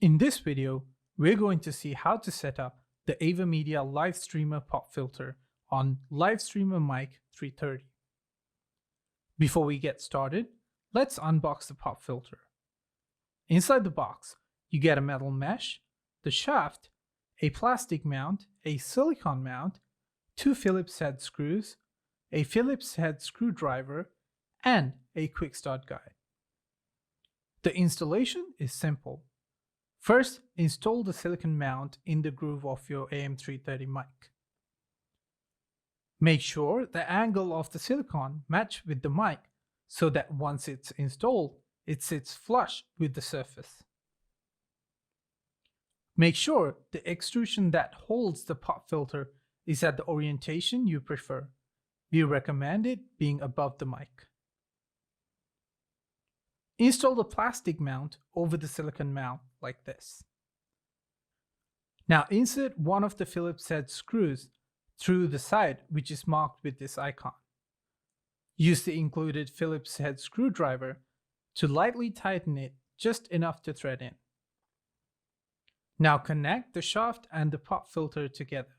In this video, we're going to see how to set up the AVerMedia Live Streamer Pop filter on LiveStreamer Mic 330. Before we get started, let's unbox the pop filter. Inside the box, you get a metal mesh, the shaft, a plastic mount, a silicone mount, 2 Phillips head screws, a Phillips head screwdriver, and a quick start guide. The installation is simple. First, install the silicone mount in the groove of your AM330 mic. Make sure the angle of the silicone matches with the mic so that once it's installed, it sits flush with the surface. Make sure the extrusion that holds the pop filter is at the orientation you prefer. We recommend it being above the mic. Install the plastic mount over the silicone mount like this. Now insert one of the Phillips head screws through the side, which is marked with this icon. Use the included Phillips head screwdriver to lightly tighten it just enough to thread in. Now connect the shaft and the pop filter together.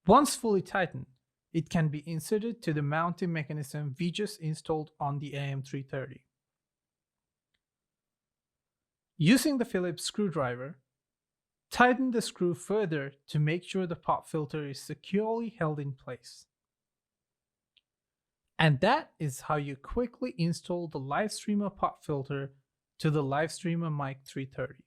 Once fully tightened, it can be inserted to the mounting mechanism we just installed on the AM330. Using the Phillips screwdriver, tighten the screw further to make sure the pop filter is securely held in place. And that is how you quickly install the LiveStreamer pop filter to the LiveStreamer Mic 330.